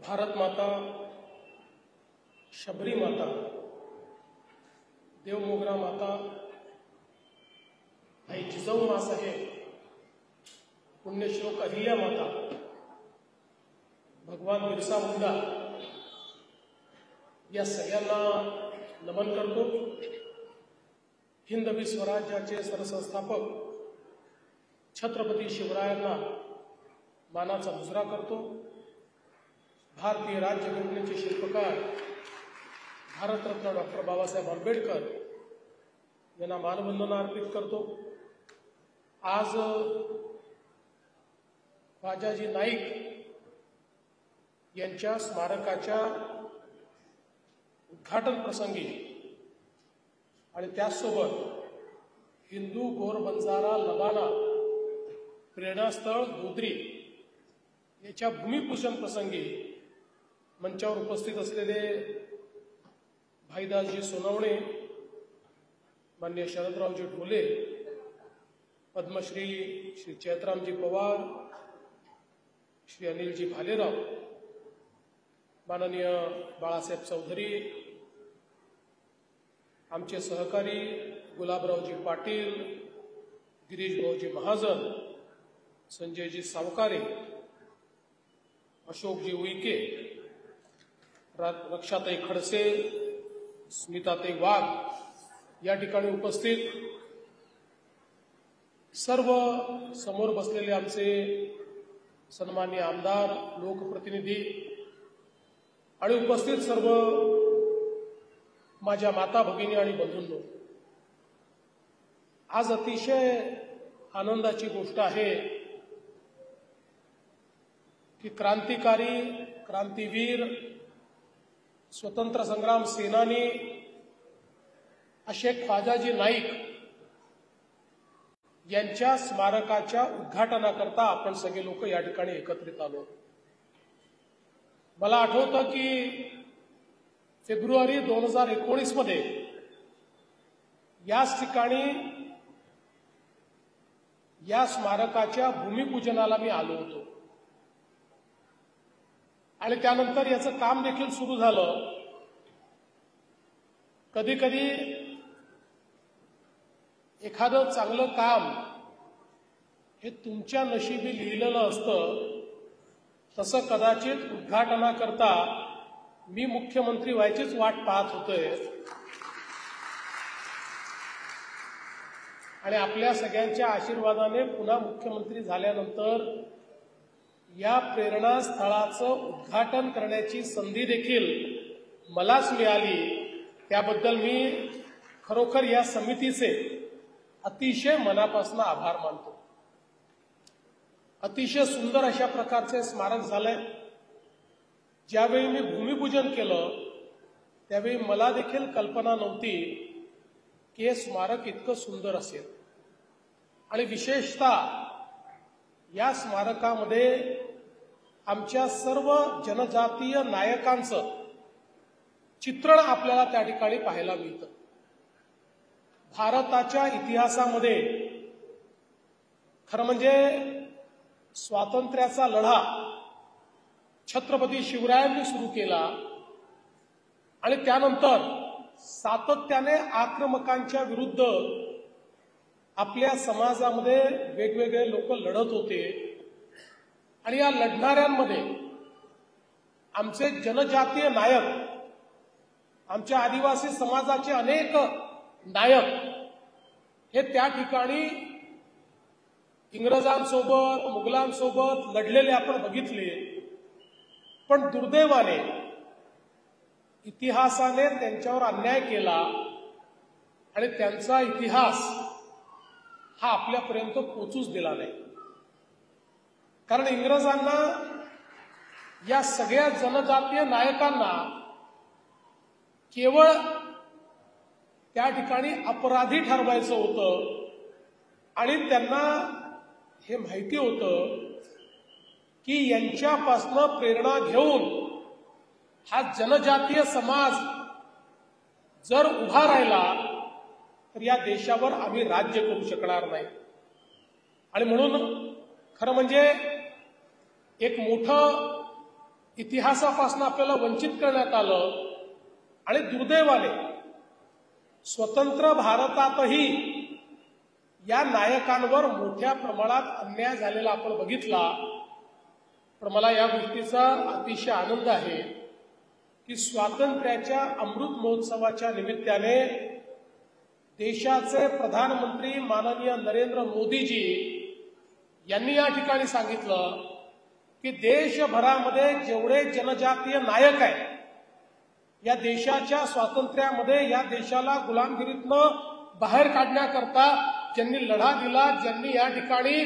भारत माता, शबरी माता, देवमोगरा माता, आई जिजाऊ मासाहेब, पुण्यश्लोक अहिल्या माता, भगवान बिरसा मुंडा या सगळ्यांना नमन करतो। हिंदवी स्वराज्याचे सरसंस्थापक छत्रपती शिवरायांना मानाचा मुजरा करतो। भारतीय राज्यघटनेचे शिल्पकार भारतरत्न डॉक्टर बाबासाहेब आंबेडकर यांना मानवंदना अर्पित करतो। आज ख्वाजाजी नाईक यांच्या स्मारकाच्या उद्घाटन प्रसंगी आणि त्याचसोबत हिंदू गोर बंजारा लबाना प्रेरणास्थळ गोद्री याच्या भूमिपूजन प्रसंगी मंचावर उपस्थित असलेले भाईदासजी सोनवणे, माननीय शरदरावजी ढोले, पद्मश्री श्री चैत्रामजी पवार, श्री अनिलजी भालेराव, माननीय बाळासाहेब चौधरी, आमचे सहकारी गुलाबरावजी पाटील, गिरीश भाऊजी महाजन, संजयजी सावकारे, अशोकजी उईके, रक्षाताई खडसे, स्मिताताई वाघ या ठिकाणी उपस्थित सर्व समोर बसलेले आमचे सन्माननीय आमदार, लोकप्रतिनिधी आणि उपस्थित सर्व माझ्या माता भगिनी आणि बंधूंनो, आज अतिशय आनंदाची गोष्ट आहे की क्रांतिकारी, क्रांतीवीर, स्वतंत्र संग्राम सेनानी असे ख्वाजाजी नाईक यांच्या स्मारकाच्या उद्घाटनाकरता आपण सगळे लोक या ठिकाणी एकत्रित आलो। मला आठवतं की फेब्रुवारी 2019 मध्ये याच ठिकाणी या स्मारकाच्या भूमिपूजनाला मी आलो होतो आणि त्यानंतर याचं काम देखील सुरू झालं। कधी कधी एखादं चांगलं काम हे तुमच्या नशिबी लिहिलेलं असतं, तसं कदाचित उद्घाटनाकरता मी मुख्यमंत्री व्हायचीच वाट पाहत होतोय आणि आपल्या सगळ्यांच्या आशीर्वादाने पुन्हा मुख्यमंत्री झाल्यानंतर या प्रेरणा स्थळाचं उद्घाटन करण्याची संधी देखील मलाच मिळाली। त्याबद्दल मी खरोखर या समितीचे अतिशय मनापासून आभार मानतो। अतिशय सुंदर अशा प्रकारचे स्मारक झालंय। ज्यावेळी मी भूमिपूजन केलं त्यावेळी मला देखील कल्पना नव्हती की हे स्मारक इतकं सुंदर असेल आणि विशेषतः या स्मारकामध्ये आमच्या सर्व जनजातीय नायकांचं चित्रण आपल्याला त्या ठिकाणी पाहायला मिळतं। भारताच्या इतिहासामध्ये खरं म्हणजे स्वातंत्र्याचा लढा छत्रपती शिवरायांनी सुरू केला आणि त्यानंतर सातत्याने आक्रमकांच्या विरुद्ध आपल्या समाजामध्ये वेगवेगळे लोक लढत होते आणि या लढणाऱ्यांमध्ये आमचे जनजातीय नायक, आमच्या आदिवासी समाजाचे अनेक नायक हे त्या ठिकाणी इंग्रजांसोबत, मुघलांसोबत लढलेले आपण बघितले। पण दुर्दैवाने इतिहासाने त्यांच्यावर अन्याय केला आणि त्यांचा इतिहास हा आपल्यापर्यंत पोचूच दिला नाही। कारण इंग्रजांना या सगळ्या जनजातीय नायकांना केवळ त्या ठिकाणी अपराधी ठरवायचं होतं आणि त्यांना हे माहिती होतं की यांच्यापासून प्रेरणा घेऊन हा जनजातीय समाज जर उभा राहिला तर या देशावर आम्ही राज्य करू शकणार नाही। आणि म्हणून खरं म्हणजे एक मोठं इतिहासापासून आपल्याला वंचित करण्यात आलं आणि दुर्दैवाने स्वतंत्र भारतातही या नायकांवर मोठ्या प्रमाणात अन्याय झालेला आपण बघितला. पण मला या गोष्टीचा अतिशय आनंद आहे की स्वातंत्र्याच्या अमृत महोत्सवाच्या निमित्ताने देशाचे प्रधानमंत्री माननीय नरेंद्र मोदीजी यांनी या ठिकाणी सांगितलं की देशभरामध्ये जेवढे जनजातीय नायक आहेत, या देशाच्या स्वातंत्र्यामध्ये या देशाला गुलामगिरीतनं बाहेर काढण्याकरता ज्यांनी लढा दिला, ज्यांनी या ठिकाणी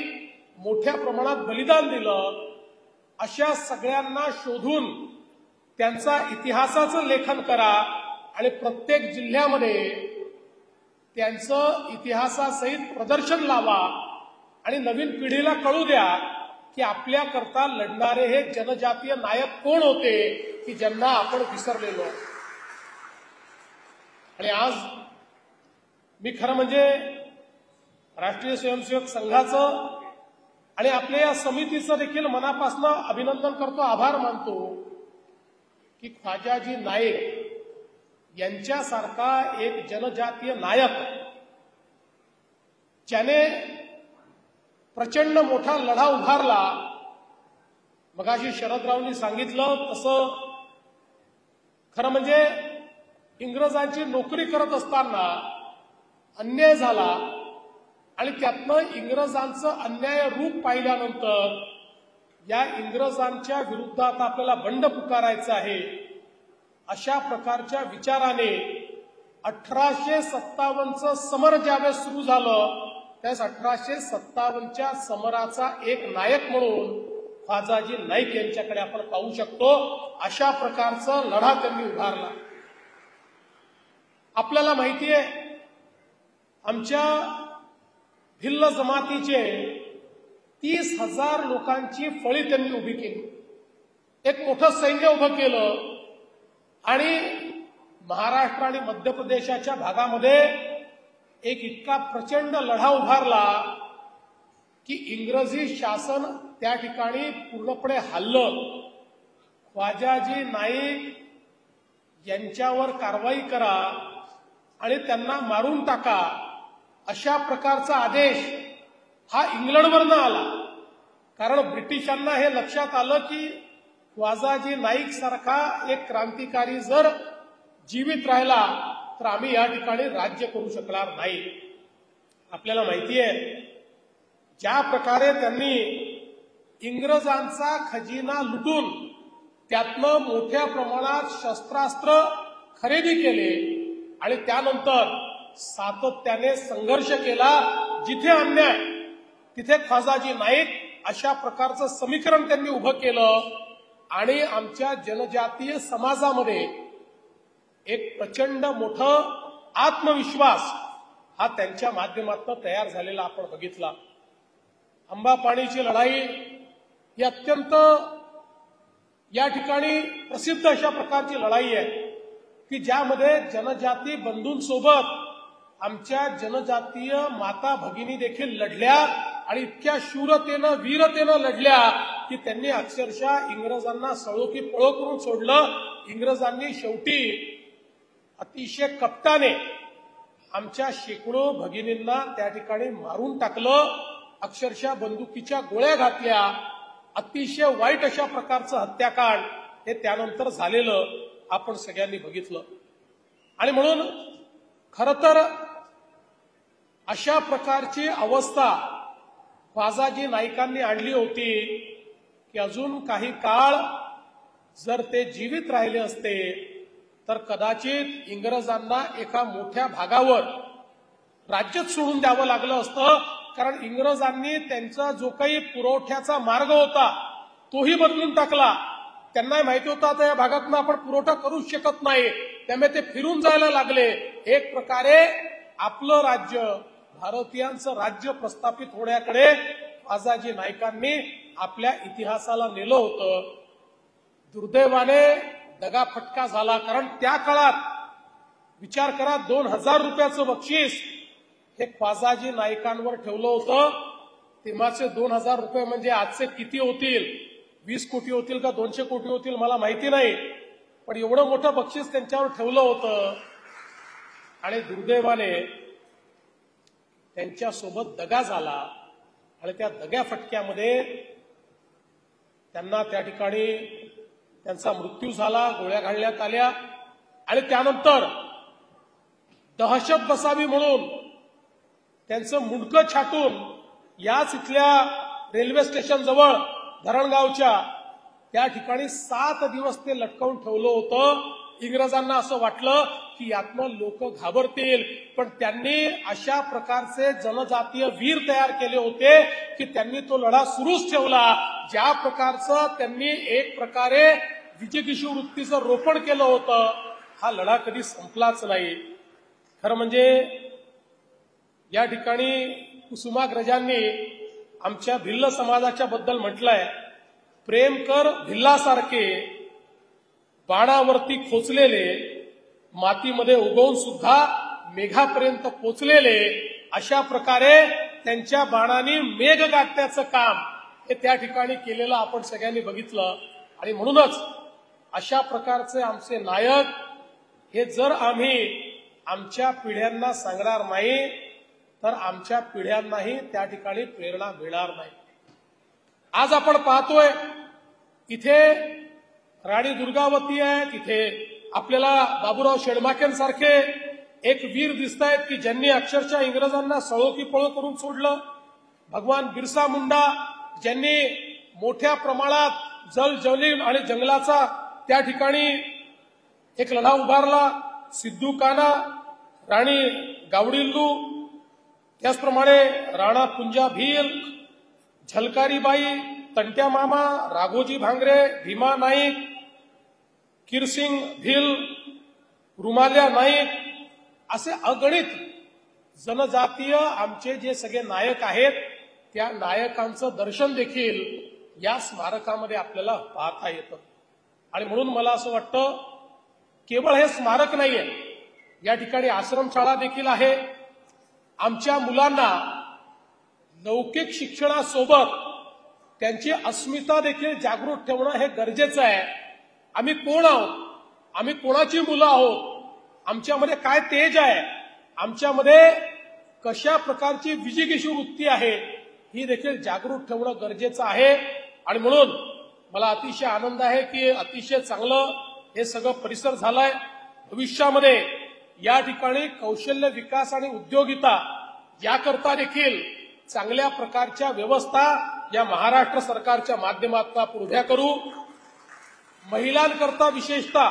मोठ्या प्रमाणात बलिदान दिलं, अशा सगळ्यांना शोधून त्यांचा इतिहासाचं लेखन करा आणि प्रत्येक जिल्ह्यामध्ये त्यांचं इतिहासासहित प्रदर्शन लावा आणि नवीन पिढीला कळू द्या की आपल्याकरता लढणारे हे जनजातीय नायक कोण होते की ज्यांना आपण विसरलेलो. आणि आज मी खरं म्हणजे राष्ट्रीय स्वयंसेवक संघाचं आणि आपल्या या समितीचं देखील मनापासून अभिनंदन करतो, आभार मानतो की ख्वाजाजी नाईक यांच्यासारखा एक जनजातीय नायक ज्याने प्रचंड मोठा लढा उभारला. मगाशी शरदरावांनी सांगितलं तसं खरं म्हणजे इंग्रजांची नोकरी करत असताना अन्याय झाला आणि त्यातनं इंग्रजांचं अन्याय रूप पाहिल्यानंतर या इंग्रजांच्या विरुद्धात आपल्याला बंड पुकारायचं आहे अशा प्रकारच्या विचाराने 1857चं समर ज्यावेळेस सुरू झालं त्यावेळेस 1857च्या समराचा एक नायक म्हणून ख्वाजाजी नाईक यांच्याकडे आपण पाहू शकतो. अशा प्रकारचा लढा त्यांनी उभारला. आपल्याला माहिती आहे आमच्या भिल्ल जमातीचे 30,000 लोकांची फळी त्यांनी उभी केली, एक मोठं सैन्य उभं केलं आणि महाराष्ट्र आणि मध्य प्रदेशाच्या भागामध्ये एक इतका प्रचंड लढा उभारला की इंग्रजी शासन त्या ठिकाणी पूर्णपणे हललं. ख्वाजाजी नाईक यांच्यावर कारवाई करा आणि त्यांना मारून टाका अशा प्रकारचा आदेश हा इंग्लंडवरनं आला. कारण ब्रिटिशांना हे लक्षात आलं की ख्वाजाजी नाईक सारखा एक क्रांतिकारी जर जीवित राहिला तर आम्ही या ठिकाणी राज्य करू शकणार नाही. आपल्याला माहिती आहे ज्या प्रकारे त्यांनी इंग्रजांचा खजिना लुटून त्यातनं मोठ्या प्रमाणात शस्त्रास्त्र खरेदी केले आणि त्यानंतर सातत्याने संघर्ष केला. जिथे अन्याय तिथे ख्वाजाजी नाईक अशा प्रकारचं समीकरण त्यांनी उभं केलं आणि आमच्या जनजातीय समाजामध्ये एक प्रचंड मोठं आत्मविश्वास हा त्यांच्या माध्यमातून तयार झालेला आपण बघितला. अंबापाणीची लढाई ही अत्यंत या ठिकाणी प्रसिद्ध अशा प्रकारची लढाई आहे की ज्यामध्ये जनजाती बंधूंसोबत आमच्या जनजातीय माता भगिनी देखील लढल्या आणि इतक्या शूरतेनं वीरतेनं लढल्या की त्यांनी अक्षरशः इंग्रजांना सळो की पळो करून सोडलं. इंग्रजांनी शेवटी अतिशय कपटाने आमच्या शेकडो भगिनींना त्या ठिकाणी मारून टाकलं, अक्षरशः बंदुकीच्या गोळ्या घातल्या. अतिशय वाईट अशा प्रकारचं हत्याकांड हे त्यानंतर झालेलं आपण सगळ्यांनी बघितलं. आणि म्हणून खरं तर अशा प्रकारची अवस्था ख्वाजाजी नाईकांनी आणली होती की अजून काही काळ जर ते जीवित राहिले असते तर कदाचित इंग्रजांना एका मोठ्या भागावर राज्यच सोडून द्यावं लागलं असतं. कारण इंग्रजांनी त्यांचा जो काही पुरवठ्याचा मार्ग होता तोही बदलून टाकला. त्यांना माहिती होतं आता या भागातून आपण पुरवठा करूच शकत नाही, त्यामुळे ते फिरून जायला लागले. एक प्रकारे आपलं राज्य, भारतीयांचं राज्य प्रस्थापित होण्याकडे ख्वाजाजी नाईकांनी आपल्या इतिहासाला नेलं होतं. दुर्दैवाने दगाफटका झाला. कारण त्या काळात विचार करा 2,000 रुपयाचं बक्षीस हे ख्वाजाजी नाईकांवर ठेवलं होतं. तेव्हाचे 2,000 रुपये म्हणजे आजचे किती होतील. 20 कोटी होतील का 200 कोटी होतील मला माहिती नाही, पण एवढं मोठं बक्षीस त्यांच्यावर ठेवलं होतं आणि दुर्दैवाने त्यांच्यासोबत दगा झाला आणि त्या दग्या फटक्यामध्ये त्यांना त्या ठिकाणी त्यांचा मृत्यू झाला, गोळ्या घालण्यात आल्या आणि त्यानंतर दहशत बसावी म्हणून त्यांचं मुंडकं छाटून याच इथल्या रेल्वे स्टेशन जवळ धरणगावच्या त्या ठिकाणी 7 दिवस ते लटकवून ठेवलं होतं. इंग्रजांना असं वाटलं की यातनं लोक घाबरतील, पण त्यांनी अशा प्रकारचे जनजातीय वीर तयार केले होते की त्यांनी तो लढा सुरूच ठेवला. ज्या प्रकारचं त्यांनी एक प्रकारे विजयकिशोर वृत्तीचं रोपण केलं होतं, हा लढा कधी संपलाच नाही. खरं म्हणजे या ठिकाणी कुसुमाग्रजांनी आमच्या भिल्ल समाजाच्या बद्दल म्हटलंय, प्रेम कर भिल्लासारखे बाणावरती खोचलेले, मातीमध्ये उगवून सुद्धा मेघापर्यंत पोचलेले, अशा प्रकारे त्यांच्या बाणाने मेघ गाठण्याचं काम हे त्या ठिकाणी केलेलं आपण सगळ्यांनी बघितलं. आणि म्हणूनच अशा प्रकारचे आमचे नायक हे जर आम्ही आमच्या पिढ्यांना सांगणार नाही तर आमच्या पिढ्यांनाही त्या ठिकाणी प्रेरणा मिळणार नाही. आज आपण पाहतोय इथे राणी दुर्गावती आहे, तिथे आपल्याला बाबूराव शेडमाकेंसारखे एक वीर दिसत आहेत की ज्यांनी अक्षरशः इंग्रजांना सळो की पळो करून सोडलं. भगवान बिरसा मुंडा ज्यांनी मोठ्या प्रमाणात जलजलील आणि जंगलाचा त्या ठिकाणी एक लढा उभारला. सिद्धू काना, राणी गावडिल्लू, त्याचप्रमाणे राणा पुंजा भील, झलकारीबाई, तंट्या मामा, राघोजी भांगरे, भीमा नाईक, किरसिंग भील, रुमाल्या नाईक, असे अगणित जनजातीय आमचे जे सगळे नायक आहेत त्या नायकांचं दर्शन देखील या स्मारकामध्ये आपल्याला पाहता येतं. आणि म्हणून मला असं वाटतं केवळ हे स्मारक नाहीये, या ठिकाणी आश्रमशाळा देखील आहे. आमच्या मुलांना लौकिक शिक्षणासोबत त्यांची अस्मिता देखील जागृत ठेवणं हे गरजेचं आहे. आम्ही कोण आहोत, आम्ही कोणाची मुलं आहोत, आमच्यामध्ये काय तेज आहे, आमच्यामध्ये कशा प्रकारची विजिगीषू वृत्ती आहे, ही देखील जागृत ठेवणं गरजेचं आहे. आणि म्हणून मला अतिशय आनंद आहे की अतिशय चांगलं हे सगळं परिसर झालंय. भविष्यामध्ये या ठिकाणी कौशल्य विकास आणि उद्योगिता याकरता देखील चांगल्या प्रकारच्या व्यवस्था या महाराष्ट्र सरकारच्या माध्यमातून आपण उभ्या करू. महिलांकरता विशेषतः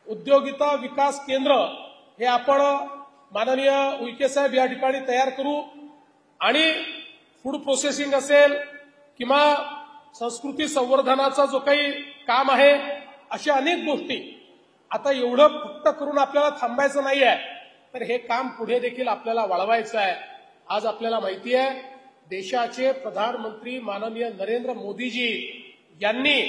उद्योगिता विकास केंद्र हे आपण माननीय उईके साहेब या ठिकाणी तयार करू. आणि फूड प्रोसेसिंग असेल किंवा संस्कृती संवर्धनाचा जो काही काम आहे, अशा अनेक गोष्टी. आता एवढं फक्त करून आपल्याला थांबायचं नाही आहे, तर हे काम पुढे देखील आपल्याला वाढवायचं आहे. आज आपल्याला माहिती आहे देशाचे प्रधानमंत्री माननीय नरेंद्र मोदीजी यांनी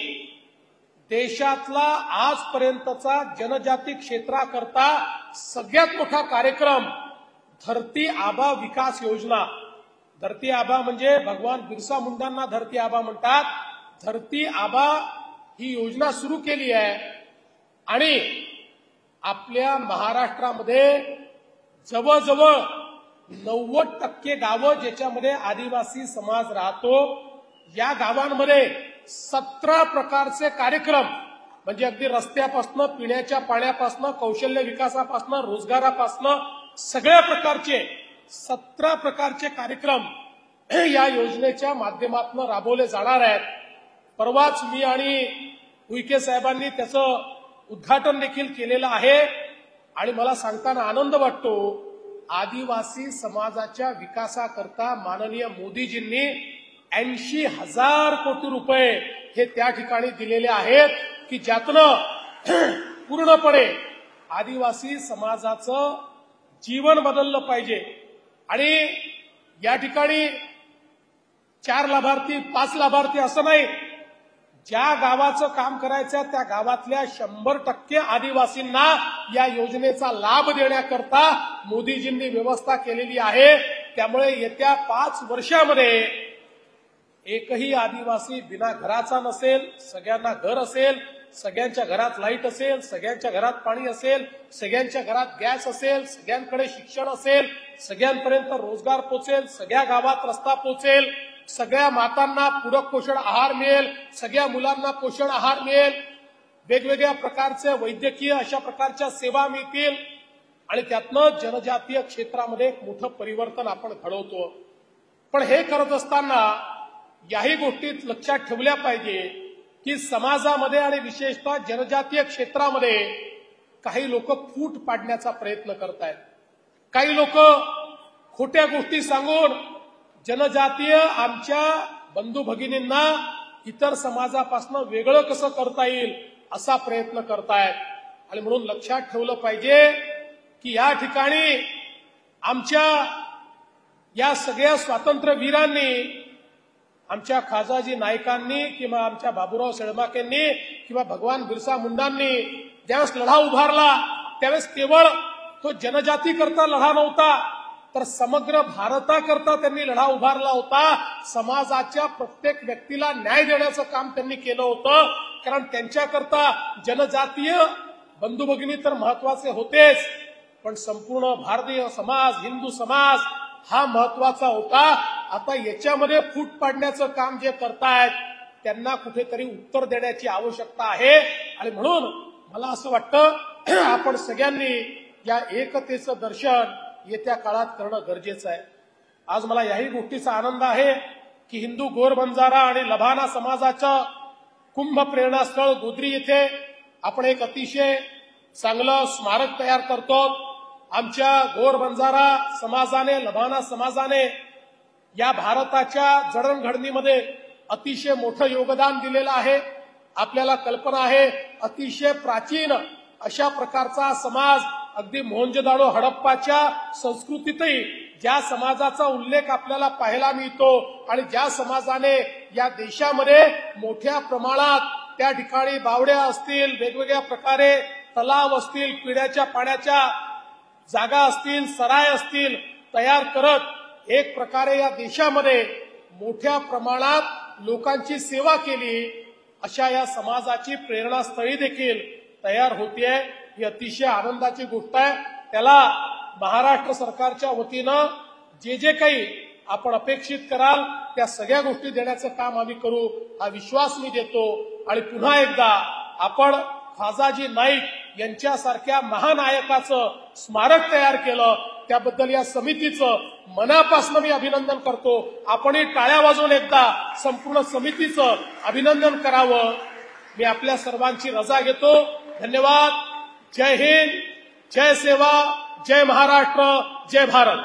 देशातला आजपर्यंतचा जनजाती क्षेत्राकरता सगळ्यात मोठा कार्यक्रम धरती आबा विकास योजना, धरती आबा म्हणजे भगवान बिरसा मुंडांना धरती आबा म्हणतात, धरती आबा ही योजना सुरू केली आहे. आणि आपल्या महाराष्ट्रामध्ये जवळजवळ 90% गावं ज्याच्यामध्ये आदिवासी समाज राहतो, या गावांमध्ये 17 प्रकारचे कार्यक्रम म्हणजे अगदी रस्त्यापासनं, पिण्याच्या पाण्यापासनं, कौशल्य विकासापासनं, रोजगारापासनं सगळ्या प्रकारचे 17 प्रकारचे कार्यक्रम या योजनेच्या माध्यमातून राबवले जाणार आहेत. परवाच मी आणि उईके साहेबांनी त्याचं उद्घाटन देखील केलेलं आहे. आणि मला सांगताना आनंद वाटतो, आदिवासी समाजाच्या विकासाकरता माननीय मोदीजींनी 80,000 कोटी रुपये हे त्या ठिकाणी दिलेले आहेत की ज्यातनं पूर्णपणे आदिवासी समाजाचं जीवन बदललं पाहिजे. आणि या ठिकाणी 4 लाभार्थी 5 लाभार्थी असं नाही, ज्या गावाचं काम करायचं त्या गावातल्या 100% आदिवासींना या योजनेचा लाभ देण्याकरता मोदीजींनी व्यवस्था केलेली आहे. त्यामुळे येत्या 5 वर्षामध्ये एकही आदिवासी बिना घराचा नसेल, सगळ्यांना घर असेल, सगळ्यांच्या घरात लाईट असेल, सगळ्यांच्या घरात पाणी असेल, सगळ्यांच्या घरात गॅस असेल, सगळ्यांकडे शिक्षण असेल, सगळ्यांपर्यंत रोजगार पोचेल, सगळ्या गावात रस्ता पोचेल, सगळ्या मातांना पूरक पोषण आहार मिळेल, सगळ्या मुलांना पोषण आहार मिळेल, वेगवेगळ्या प्रकारचे वैद्यकीय अशा प्रकारच्या सेवा मिळतील आणि त्यातनं जनजातीय क्षेत्रामध्ये एक मोठं परिवर्तन आपण घडवतो. पण हे करत असताना याही गोष्टीत लक्षात ठेवल्या पाहिजे की समाजामध्ये आणि विशेषतः जनजातीय क्षेत्रामध्ये काही लोक फूट पाडण्याचा प्रयत्न करतायत. काही लोक खोट्या गोष्टी सांगून जनजातीय आमच्या बंधू भगिनींना इतर समाजापासून वेगळं कसं करता येईल असा प्रयत्न करतायत. आणि म्हणून लक्षात ठेवलं पाहिजे की या ठिकाणी आमच्या या सगळ्या स्वातंत्र्यवीरांनी, आमच्या खाजाजी नाईकांनी किंवा आमच्या बाबूराव शेळमाकेंनी किंवा भगवान बिरसा मुंडांनी ज्यावेळेस लढा उभारला त्यावेळेस केवळ तो जनजातीकरता लढा नव्हता, तर समग्र भारताकरता त्यांनी लढा उभारला होता. समाजाच्या प्रत्येक व्यक्तीला न्याय देण्याचं काम त्यांनी केलं होतं. कारण त्यांच्याकरता जनजातीय बंधू भगिनी तर महत्वाचे होतेच, पण संपूर्ण भारतीय समाज, हिंदू समाज हा महत्वाचा होता. आता याच्यामध्ये फूट पाडण्याचं काम जे करतायत त्यांना कुठेतरी उत्तर देण्याची आवश्यकता आहे. आणि म्हणून मला असं वाटतं आपण सगळ्यांनी या एकतेचं दर्शन येत्या काळात करणं गरजेचं आहे. आज मला याही गोष्टीचा आनंद आहे की हिंदू गोर बंजारा आणि लभाना समाजाचं कुंभ प्रेरणास्थळ गोद्री येथे आपण एक अतिशय चांगलं स्मारक तयार करतो. आमच्या गोर बंजारा समाजाने, लभाना समाजाने या भारताच्या जडणघडणीमध्ये अतिशय मोठं योगदान दिलेलं आहे. आपल्याला कल्पना आहे अतिशय प्राचीन अशा प्रकारचा समाज, अगदी मोहनजोदाडो हडप्पाच्या संस्कृतीतही ज्या समाजाचा उल्लेख आपल्याला पाहायला मिळतो आणि ज्या समाजाने या देशामध्ये मोठ्या प्रमाणात त्या ठिकाणी बावड्या असतील, वेगवेगळ्या प्रकारे तलाव असतील, पिण्याच्या पाण्याच्या जागा असतील, सराय असतील तयार करत एक प्रकारे या देशामध्ये मोठ्या प्रमाणात लोकांची सेवा केली, अशा या समाजाची प्रेरणास्थळी देखील तयार होतीये. ही अतिशय आनंदाची गोष्ट आहे. त्याला महाराष्ट्र सरकारच्या वतीनं जे जे काही आपण अपेक्षित कराल त्या सगळ्या गोष्टी देण्याचं काम आम्ही करू हा विश्वास मी देतो. आणि पुन्हा एकदा आपण खाजाजी नाईक यांच्यासारख्या महानायकाचं स्मारक तयार केलं त्याबद्दल या समितीचं मनापासून मी अभिनंदन करतो. आपणही टाळ्या वाजवून एकदा संपूर्ण समितीचं अभिनंदन करावं. मी आपल्या सर्वांची रजा घेतो. धन्यवाद. जय हिंद, जय सेवा, जय महाराष्ट्र, जय भारत.